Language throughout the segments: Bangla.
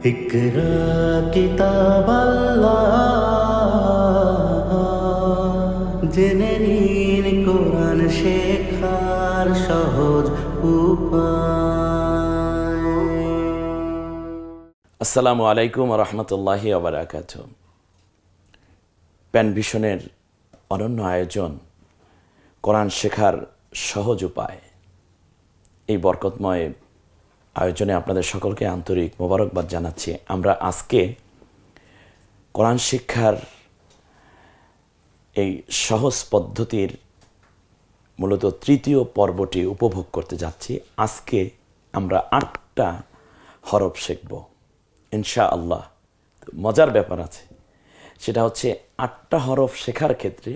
ইকরা কিতাব আল্লাহ, জেনে নিন কোরআন শেখার সহজ উপায়। আসসালামু আলাইকুম রহমতুল্লাহি ওয়া বারাকাতুহু। প্যান ভিশনের অনন্য আয়োজন কোরআন শেখার সহজ উপায়, এই বরকতময় আয়োজনে আপনাদের সকলকে আন্তরিক মোবারকবাদ জানাচ্ছি। আমরা আজকে কোরআন শিক্ষার এই সহজ পদ্ধতির মূলত তৃতীয় পর্বটি উপভোগ করতে যাচ্ছি। আজকে আমরা 8টা হরফ শিখব ইনশাআল্লাহ। মজার ব্যাপার আছে, সেটা হচ্ছে 8টা হরফ শেখার ক্ষেত্রে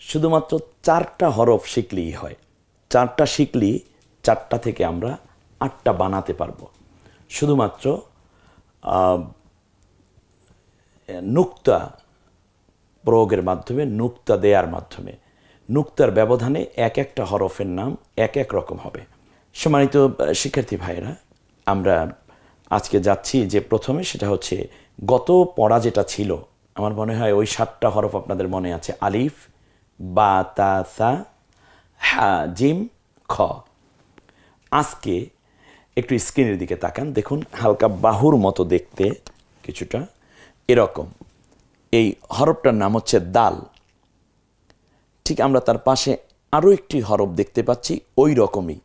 শুধুমাত্র 4টা হরফ শিখলেই হয়। 4টা শিখলেই 4টা থেকে আমরা 8টা বানাতে পারবো, শুধুমাত্র নুক্তা প্রয়োগের মাধ্যমে, নুক্তা দেওয়ার মাধ্যমে। নুক্তার ব্যবধানে এক একটা হরফের নাম এক এক রকম হবে। সম্মানিত শিক্ষার্থী ভাইরা, আমরা আজকে যাচ্ছি যে প্রথমে, সেটা হচ্ছে গত পড়া যেটা ছিল, আমার মনে হয় ওই 7টা হরফ আপনাদের মনে আছে। আলিফ, বা, তা, সা, হা, জিম, খ। আজকে একটু স্ক্রিনের দিকে তাকান, দেখুন হালকা বাহুর মতো দেখতে কিছুটা এরকম। এই হরফটার নাম হচ্ছে দাল। ঠিক আমরা তার পাশে আরও একটি হরফ দেখতে পাচ্ছি ওই রকমই।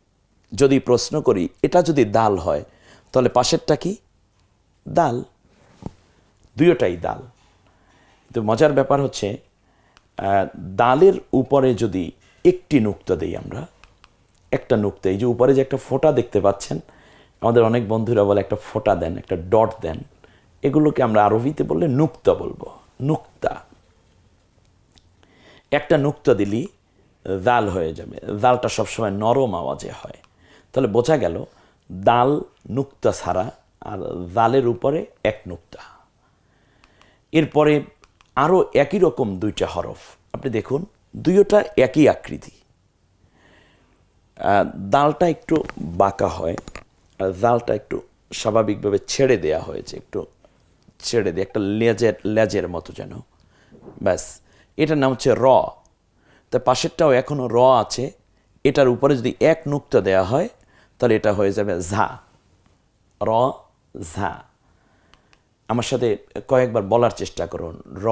যদি প্রশ্ন করি এটা যদি দাল হয়, তাহলে পাশেরটা কি? দাল। দুইটাই দাল। তো মজার ব্যাপার হচ্ছে, দালের উপরে যদি একটি নুক্তা দেই আমরা, একটা নুক্তা, এই যে উপরে যে একটা ফোঁটা দেখতে পাচ্ছেন, আমাদের অনেক বন্ধুরা বলে একটা ফোঁটা দেন, একটা ডট দেন, এগুলোকে আমরা আরবিতে বললে নুক্তা বলবো। নুক্তা, একটা নুক্তা দিলি দাল হয়ে যাবে। দালটা সবসময় নরম আওয়াজে হয়। তাহলে বোঝা গেল দাল নুক্তা ছাড়া, আর দালের উপরে এক নুক্তা। এরপরে আরও একই রকম 2টা হরফ আপনি দেখুন, দুইটা একই আকৃতি। দালটা একটু বাঁকা হয়, আর দালটা একটু স্বাভাবিকভাবে ছেড়ে দেয়া হয়েছে, একটু ছেড়ে দিয়ে একটা লেজের মতো যেন। ব্যাস, এটার নাম হচ্ছে র। তা পাশেরটাও এখনও র আছে। এটার উপরে যদি এক নুক্তা দেয়া হয়, তাহলে এটা হয়ে যাবে ঝা। র, ঝা। আমার সাথে কয়েকবার বলার চেষ্টা করুন। র,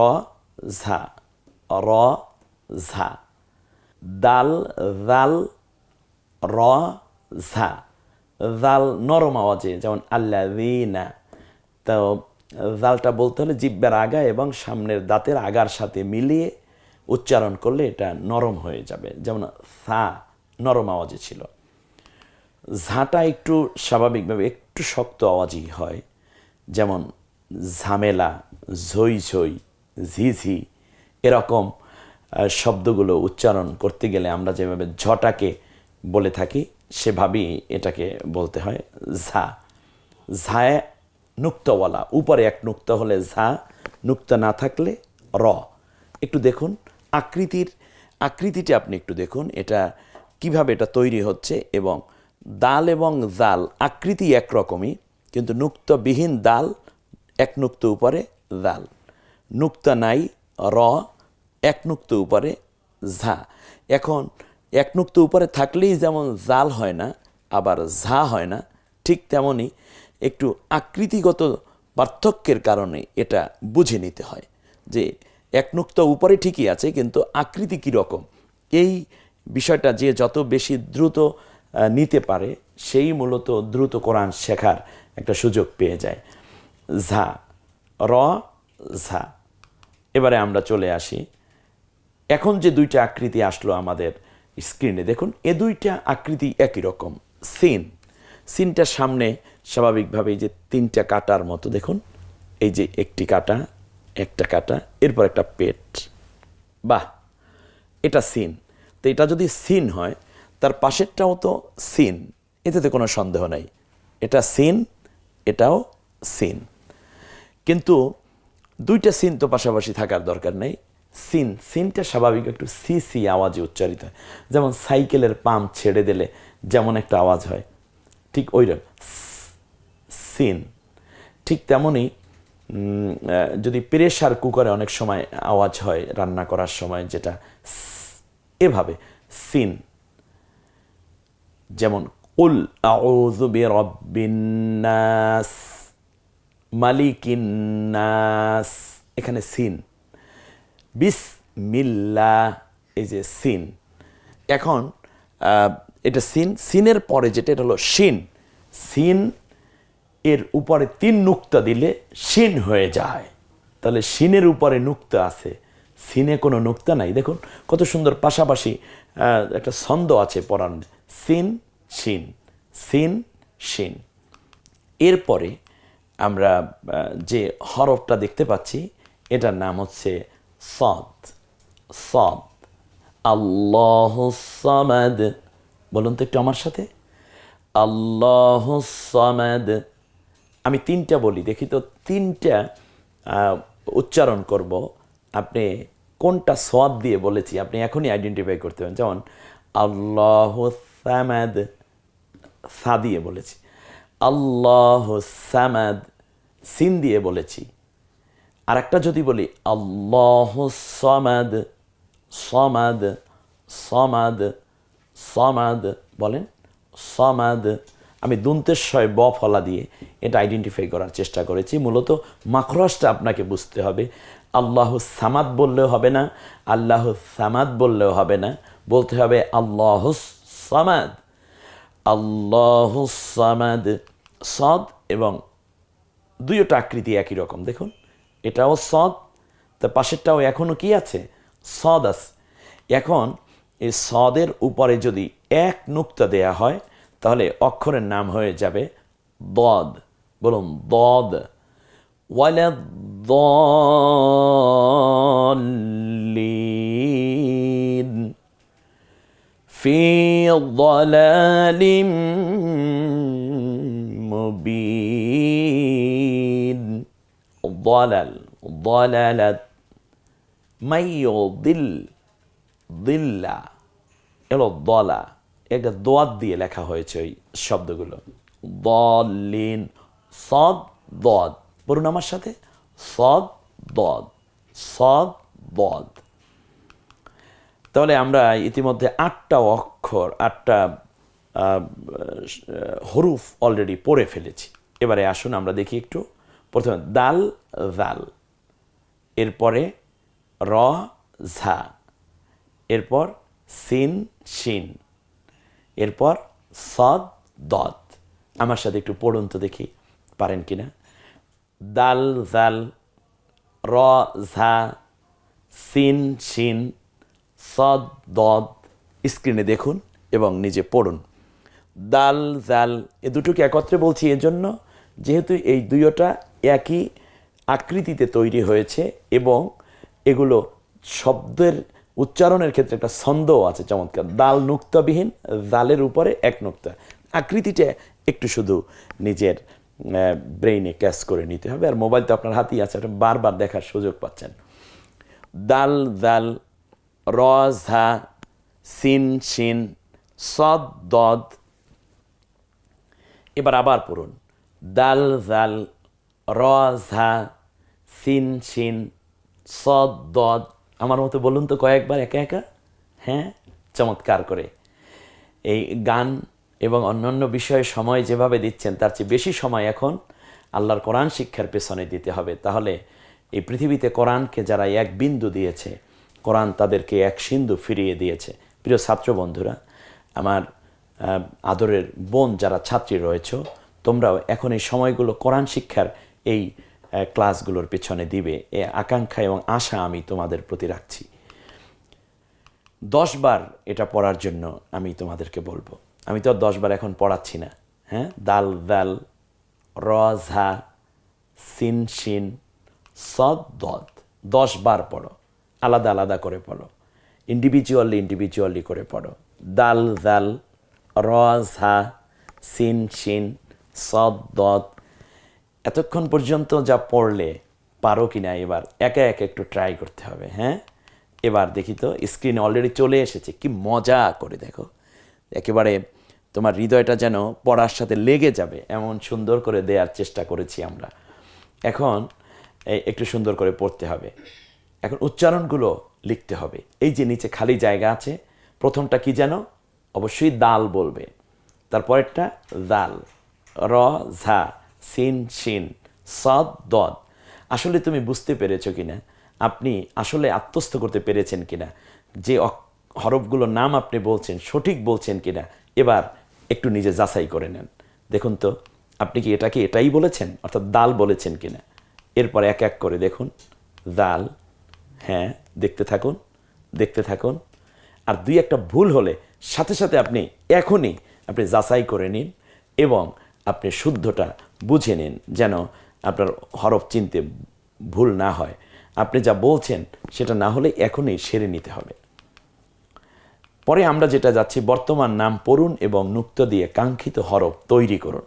ঝা, র, ঝা। দাল, দাল, র, ঝা। দাল নরম আওয়াজে, যেমন আল্লাযীনা। তো দালটা বলতে হলে জিহ্বার আগা এবং সামনের দাঁতের আগার সাথে মিলিয়ে উচ্চারণ করলে এটা নরম হয়ে যাবে, যেমন সা নরম আওয়াজে ছিল। ঝাঁটা একটু স্বাভাবিকভাবে একটু শক্ত আওয়াজই হয়, যেমন ঝামেলা, ঝই ঝই, ঝিঝি। এরকম শব্দগুলো উচ্চারণ করতে গেলে আমরা যেভাবে ঝটাকে বলে থাকি, সেভাবেই এটাকে বলতে হয় ঝা। ঝায় নুক্তাওয়ালা, উপরে এক নুক্তা হলে ঝা, নুক্তা না থাকলে র। একটু দেখুন আকৃতিটা আপনি একটু দেখুন, এটা কিভাবে এটা তৈরি হচ্ছে। এবং দাল এবং জাল আকৃতি একরকমই, কিন্তু নুক্তাবিহীন দাল, এক নুক্তা উপরে দাল। নুক্তা নাই র, এক নুক্তা উপরে ঝা। এখন এক নুক্তা উপরে থাকলেই যেমন জাল হয় না, আবার ঝা হয় না, ঠিক তেমনই একটু আকৃতিগত পার্থক্যের কারণে এটা বুঝে নিতে হয় যে এক নুক্তা উপরে ঠিকই আছে, কিন্তু আকৃতি কীরকম। এই বিষয়টা যে যত বেশি দ্রুত নিতে পারে, সেই মূলত দ্রুত কোরআন শেখার একটা সুযোগ পেয়ে যায়। ঝা, র, ঝা। এবারে আমরা চলে আসি, এখন যে 2টা আকৃতি আসলো আমাদের স্ক্রিনে, দেখুন এ 2টা আকৃতি একই রকম। সিন, সিনটার সামনে স্বাভাবিকভাবে এই যে 3টা কাটার মতো, দেখুন এই যে একটি কাটা, একটা কাটা, এরপর একটা পেট। বাহ, এটা সিন। তো এটা যদি সিন হয়, তার পাশেরটাও তো সিন, এতে তো কোনো সন্দেহ নাই। এটা সিন, এটাও সিন। কিন্তু 2টা সিন তো পাশাপাশি থাকার দরকার নেই। সিনটা স্বাভাবিক একটু সি সি আওয়াজে উচ্চারিত হয়, যেমন সাইকেলের পাম্প ছেড়ে দিলে যেমন একটা আওয়াজ হয়, ঠিক ওই রকম সিন। ঠিক তেমনই যদি প্রেসার কুকারে অনেক সময় আওয়াজ হয় রান্না করার সময়, যেটা এভাবে সিন, যেমন কুল আউযু বিরাব্বিন নাস, মালিকিন নাস, এখানে সিন। বিসমিল্লাহ, এই যে সিন। এখন এটা সিন, সিনের পরে যেটা, এটা হলো শিন। সিন এর উপরে 3 নুক্তা দিলে শিন হয়ে যায়। তাহলে শিনের উপরে নুক্তা আছে, সিনে কোনো নুক্তা নাই। দেখুন কত সুন্দর পাশাপাশি একটা ছন্দ আছে পড়ার, সিন শিন, সিন শিন। এরপরে আমরা যে হরফটা দেখতে পাচ্ছি এটার নাম হচ্ছে সদ। সদ। আল্লাহুস সামাদ, বলুন তো একটু আমার সাথে, আল্লাহুস সামাদ। আমি 3টা বলি, দেখি তো 3টা উচ্চারণ করব, আপনি কোনটা সদ দিয়ে বলেছি আপনি এখনই আইডেন্টিফাই করতে পারেন। যেমন আল্লাহুস সামাদ, সা দিয়ে বলেছি। আল্লাহুস সামাদ, সিন দিয়ে বলেছি। আর একটা যদি বলি আল্লাহুস সামাদ, সামাদ, সামাদ, সামাদ, বলেন সামাদ। আমি দুন্তেশ্বয় ব ফলা দিয়ে এটা আইডেন্টিফাই করার চেষ্টা করেছি। মূলত মাখরাজটা আপনাকে বুঝতে হবে। আল্লাহু সামাদ বললেও হবে না, আল্লাহু সামাদ বললেও হবে না, বলতে হবে আল্লাহু সামাদ, আল্লাহু সামাদ। সদ এবং দুইটা আকৃতি একই রকম, দেখুন এটাও সদ, তার পাশেরটাও এখনও কি আছে, সদ আছে। এখন এই সদের উপরে যদি 1 নুক্তা দেয়া হয় তাহলে অক্ষরের নাম হয়ে যাবে দদ। বলুন দদ। ওয়ালাদ-দাল্লিন ফি যালালিম মুবিন। দালাল, দালালাত, মাইয়ুদিল, দিল্লা, এলো দলা, একটা দোয়াত দিয়ে লেখা হয়েছে ওই শব্দগুলো। দলিন, সদ দদ, বলুন আমার সাথে, সদ দদ, সদ দদ। তাহলে আমরা ইতিমধ্যে 8টা অক্ষর, 8টা হরুফ অলরেডি পড়ে ফেলেছি। এবারে আসুন আমরা দেখি একটু। প্রথমে দাল জাল, এরপরে র ঝা, এরপর সিন শিন, এরপর সদ দদ। আমার সাথে একটু পড়ুন তো দেখি পারেন কিনা। দাল জাল, র ঝা, সিন শিন, সদ দদ। স্ক্রিনে দেখুন এবং নিজে পড়ুন। দাল জাল, এ দুটোকে একত্রে বলছি এজন্য যেহেতু এই দুইটা একই আকৃতিতে তৈরি হয়েছে এবং এগুলো শব্দের উচ্চারণের ক্ষেত্রে একটা ছন্দও আছে চমৎকার। দাল নুক্তাবিহীন, জালের উপরে 1 নুক্তা। আকৃতিটা একটু শুধু নিজের ব্রেইনে ক্যাচ করে নিতে হবে। আর মোবাইল তো আপনার হাতেই আছে, এটা বারবার দেখার সুযোগ পাচ্ছেন। দাল জাল, র ঝা, সিন শিন, সদ দদ। এবার আবার পড়ুন। দাল জাল, র ঝা, সিন শিন, সদ দদ। আমার মতো বলুন তো কয়েকবার একা একা। হ্যাঁ, চমৎকার করে। এই গান এবং অন্যান্য বিষয়ে সময় যেভাবে দিচ্ছেন তার চেয়ে বেশি সময় এখন আল্লাহর কোরআন শিক্ষার পেছনে দিতে হবে। তাহলে এই পৃথিবীতে কোরআনকে যারা 1 বিন্দু দিয়েছে, কোরআন তাদেরকে 1 সিন্ধু ফিরিয়ে দিয়েছে। প্রিয় ছাত্র বন্ধুরা, আমার আদরের বোন যারা ছাত্রী রয়েছ, তোমরাও এখন এই সময়গুলো কোরআন শিক্ষার এই ক্লাসগুলোর পেছনে দিবে, এ আকাঙ্ক্ষা এবং আশা আমি তোমাদের প্রতি রাখছি। 10 বার এটা পড়ার জন্য আমি তোমাদেরকে বলবো। আমি তো আর 10 বার এখন পড়াচ্ছি না। হ্যাঁ, দাল দাল, র ঝা, সিন শিন, সদ দদ 10 বার পড়ো, আলাদা আলাদা করে পড়ো, ইন্ডিভিজুয়ালি করে পড়ো। দাল দাল, র ঝা, সিন শিন, সদ দদ। এতক্ষণ পর্যন্ত যা পড়লে পারো কিনা এবার একা একা একটু ট্রাই করতে হবে। হ্যাঁ, এবার দেখি তো, স্ক্রিনে অলরেডি চলে এসেছে। কি মজা করে দেখো, একেবারে তোমার হৃদয়টা যেন পড়ার সাথে লেগে যাবে এমন সুন্দর করে দেওয়ার চেষ্টা করেছি আমরা। এখন একটু সুন্দর করে পড়তে হবে। এখন উচ্চারণগুলো লিখতে হবে। এই যে নিচে খালি জায়গা আছে, প্রথমটা কি যেন? অবশ্যই দাল বলবে, তারপরেরটা দাল, র ঝা, সিন শিন, সদ দদ। আসলে তুমি বুঝতে পেরেছো কিনা, আপনি আসলে আত্মস্থ করতে পেরেছেন কিনা, যে হরফগুলোর নাম আপনি বলছেন সঠিক বলছেন কিনা, এবার একটু নিজে যাচাই করে নেন। দেখুন তো আপনি কি এটাই বলেছেন, অর্থাৎ দাল বলেছেন কিনা। এরপর এক এক করে দেখুন, দাল, হ্যাঁ, দেখতে থাকুন। আর দুই একটা ভুল হলে সাথে সাথে আপনি এখনই যাচাই করে নিন এবং আপনি শুদ্ধটা বুঝে নিন, যেন আপনার হরফ চিনতে ভুল না হয়। আপনি যা বলছেন সেটা না হলে এখনই সেরে নিতে হবে। পরে আমরা যেটা যাচ্ছি, বর্তমান নাম পড়ুন এবং নুক্তা দিয়ে কাঙ্ক্ষিত হরফ তৈরি করুন।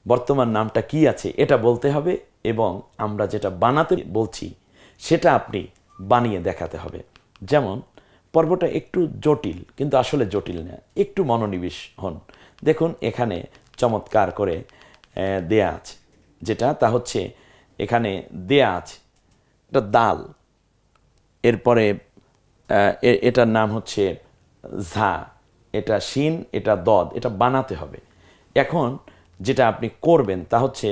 বর্তমান নামটা কি আছে এটা বলতে হবে এবং আমরা যেটা বানাতে বলছি সেটা আপনি বানিয়ে দেখাতে হবে। যেমন পর্বটা একটু জটিল, কিন্তু আসলে জটিল না, একটু মনোনিবেশ হন। দেখুন এখানে চমৎকার করে দেয়া আছে, যেটা তা হচ্ছে এখানে দেয়া আছে এটা দাল, এরপরে এটার নাম হচ্ছে ঝা, এটা শিন, এটা দদ, এটা বানাতে হবে। এখন যেটা আপনি করবেন তা হচ্ছে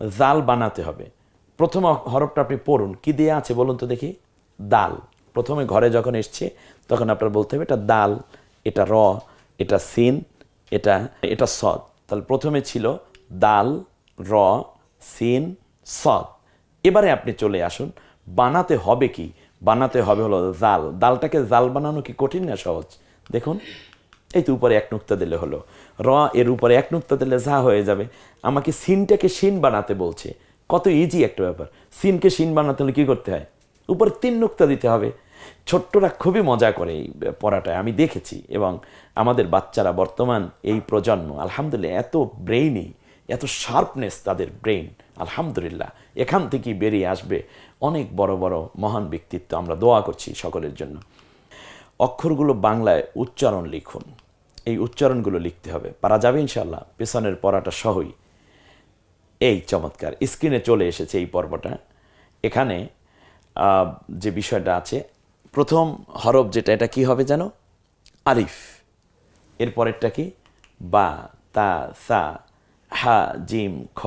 জাল বানাতে হবে। প্রথম হরফটা আপনি পড়ুন, কি দেয়া আছে বলুন তো দেখি? দাল। প্রথমে ঘরে যখন এসছে তখন আপনার বলতে হবে এটা দাল, এটা র, এটা সিন, এটা সদ। তাহলে প্রথমে ছিল দাল, র, সিন, সদ। এবারে আপনি চলে আসুন, বানাতে হবে কি? বানাতে হবে হলো জাল। দালটাকে জাল বানানো কি কঠিন না সহজ? দেখুন এই তো উপরে এক নুক্তা দিলে হলো, র এর উপরে এক নুক্তা দিলে যা হয়ে যাবে। আমাকে সিনটাকে শিন বানাতে বলছে, কত ইজি একটা ব্যাপার। সিনকে শিন বানাতে হলে কী করতে হয়? উপরে 3 নুক্তা দিতে হবে। ছোট্টরা খুবই মজা করে এই পড়াটায়, আমি দেখেছি। এবং আমাদের বাচ্চারা বর্তমান এই প্রজন্ম আলহামদুলিল্লাহ এত ব্রেইনি, এত শার্পনেস তাদের ব্রেইন, আলহামদুলিল্লাহ এখান থেকেই বেরিয়ে আসবে অনেক বড় বড় মহান ব্যক্তিত্ব। আমরা দোয়া করছি সকলের জন্য। অক্ষরগুলো বাংলায় উচ্চারণ লিখুন, এই উচ্চারণগুলো লিখতে হবে, পারা যাবে ইনশাল্লাহ, পেছনের পড়াটা সহই। এই চমৎকার স্ক্রিনে চলে এসেছে এই পর্বটা। এখানে যে বিষয়টা আছে, প্রথম হরফ যেটা, এটা কি হবে যেন? আলিফ। এরপরেরটা কি? বা, তা, সা, হা, জিম, খ,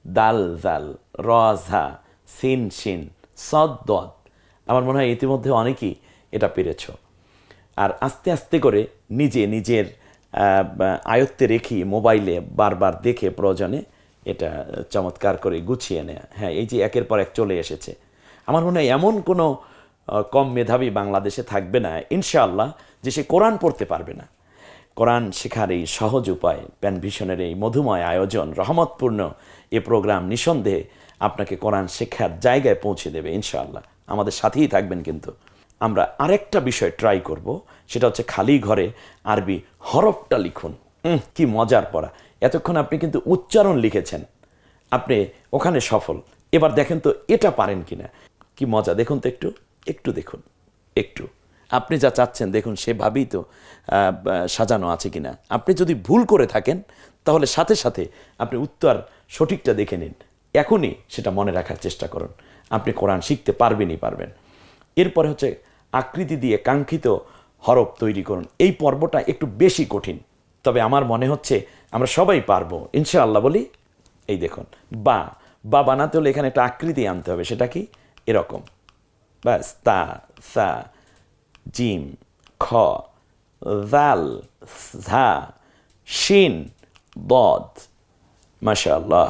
দাল, জাল, র, ঝা, সিন, শিন, সদ, দদ। আমার মনে হয় ইতিমধ্যে অনেকেই এটা পেরেছ। আর আস্তে আস্তে করে নিজের আয়ত্তে রেখে মোবাইলে বারবার দেখে প্রয়োজনে এটা চমৎকার করে গুছিয়ে নেয়া। হ্যাঁ, এই যে একের পর এক চলে এসেছে। আমার মনে হয় এমন কোনো কম মেধাবী বাংলাদেশে থাকবে না ইনশাআল্লাহ যে সে কোরআন পড়তে পারবে না। কোরআন শেখার এই সহজ উপায়, প্যান ভিশনের এই মধুময় আয়োজন, রহমতপূর্ণ এ প্রোগ্রাম নিঃসন্দেহে আপনাকে কোরআন শেখার জায়গায় পৌঁছে দেবে ইনশাআল্লাহ। আমাদের সাথেই থাকবেন। কিন্তু আমরা আরেকটা বিষয় ট্রাই করব, সেটা হচ্ছে খালি ঘরে আরবি হরফটা লিখুন। কি মজার পড়া! এতক্ষণ আপনি কিন্তু উচ্চারণ লিখেছেন, আপনি ওখানে সফল। এবার দেখেন তো এটা পারেন কিনা। কি মজা! দেখুন তো একটু দেখুন, একটু আপনি যা চাচ্ছেন দেখুন সেভাবেই তো সাজানো আছে কিনা। আপনি যদি ভুল করে থাকেন তাহলে সাথে সাথে আপনি উত্তর সঠিকটা দেখে নিন, এখনই সেটা মনে রাখার চেষ্টা করুন। আপনি কোরআন শিখতে পারবেন। এরপরে হচ্ছে আকৃতি দিয়ে কাঙ্ক্ষিত হরফ তৈরি করুন। এই পর্বটা একটু বেশি কঠিন, তবে আমার মনে হচ্ছে আমরা সবাই পারবো ইনশাআল্লাহ। বলি, এই দেখুন, বা বানাতে হলে এখানে একটা আকৃতি আনতে হবে। সেটা কি? এরকম, ব্যাস। তা, সা, জিম, খ, জাল, ঝা, শিন, দদ। মাশাআল্লাহ।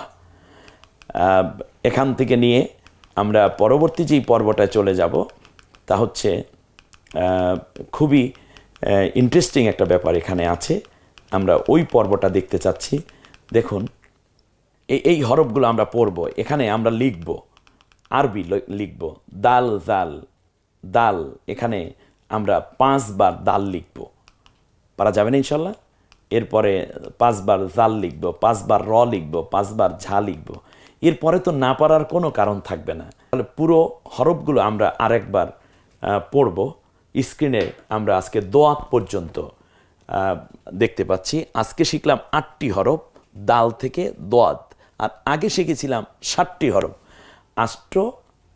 এখান থেকে নিয়ে আমরা পরবর্তী যেই পর্বটায় চলে যাব তা হচ্ছে খুবই ইন্টারেস্টিং একটা ব্যাপার এখানে আছে। আমরা ওই পর্বটা দেখতে চাচ্ছি। দেখুন এই হরফগুলো আমরা পড়ব, এখানে আমরা লিখব, আরবি লিখব। দাল, জাল, দাল, এখানে আমরা 5 বার দাল লিখব, পারা যাবে না ইনশাল্লাহ। এরপরে 5 বার জাল লিখব, 5 বার র লিখব, 5 বার ঝা লিখব। এরপরে তো না পারার কোনো কারণ থাকবে না। তাহলে পুরো হরফগুলো আমরা আরেকবার পড়ব। স্ক্রিনে আমরা আজকে দোয়াত পর্যন্ত দেখতে পাচ্ছি। আজকে শিখলাম 8টি হরফ, দাল থেকে দোয়াত। আর আগে শিখেছিলাম 7টি হরফ। 8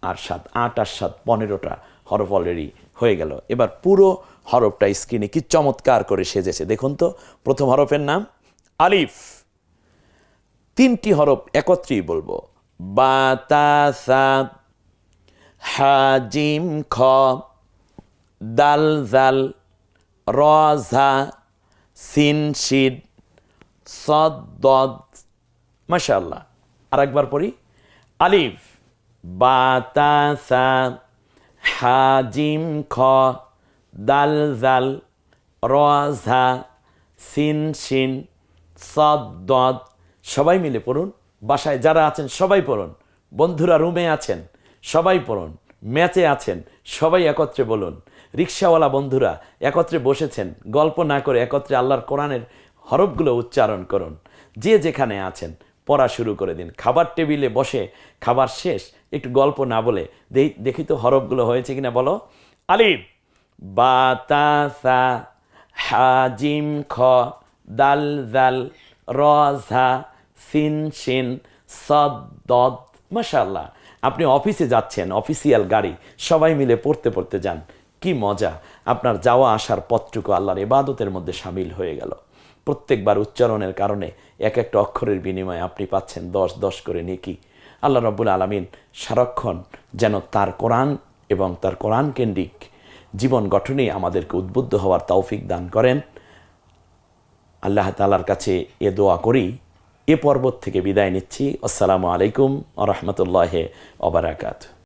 আর 7, 8 আর 7, 15টা হরফ অলরেডি হয়ে গেল। এবার পুরো হরফটা স্ক্রিনে কি চমৎকার করে সেজেছে দেখুন তো। প্রথম হরফের নাম আলিফ। 3টি হরফ একত্রেই বলবো, বা তা সা, হা জিম খ, দাল জাল, র ঝা, সিন শিদ, সদ দদ। মাশাআল্লাহ। আর একবার পড়ি, আলিফ, বা তা সা, হা জিম খ, দাল জাল, র ঝা, সিন শিন, সদ দদ। সবাই মিলে পড়ুন। বাসায় যারা আছেন সবাই পড়ুন। বন্ধুরা রুমে আছেন সবাই পড়ুন। ম্যাচে আছেন সবাই একত্রে বলুন। রিক্সাওয়ালা বন্ধুরা একত্রে বসেছেন, গল্প না করে একত্রে আল্লাহর কোরআনের হরফগুলো উচ্চারণ করুন। যে যেখানে আছেন পড়া শুরু করে দিন। খাবার টেবিলে বসে খাবার শেষ একটু গল্প না বলে দেখি তো হরফগুলো হয়েছে কিনা বলো। আলিফ, বা তা সা, হা জিম খ, দাল জাল, র ঝা, সিন শিন, সদ দদ। মাশাআল্লাহ। আপনি অফিসে যাচ্ছেন, অফিসিয়াল গাড়ি, সবাই মিলে পড়তে পড়তে যান, কি মজা। আপনার যাওয়া আসার পথটুকু আল্লাহর ইবাদতের মধ্যে সামিল হয়ে গেল। প্রত্যেকবার উচ্চারণের কারণে এক একটা অক্ষরের বিনিময়ে আপনি পাচ্ছেন 10 করে নেকি। আল্লাহ রাব্বুল আলামিন সারাক্ষণ যেন তার কোরআন এবং তার কোরআন কেন্দ্রিক জীবন গঠনে আমাদেরকে উদ্বুদ্ধ হওয়ার তৌফিক দান করেন। আল্লাহ তাআলার কাছে এ দোয়া করি। এ পর্বত থেকে বিদায় নিচ্ছি। আসসালামু আলাইকুম ওয়া রাহমাতুল্লাহি ওয়া বারাকাতুহু।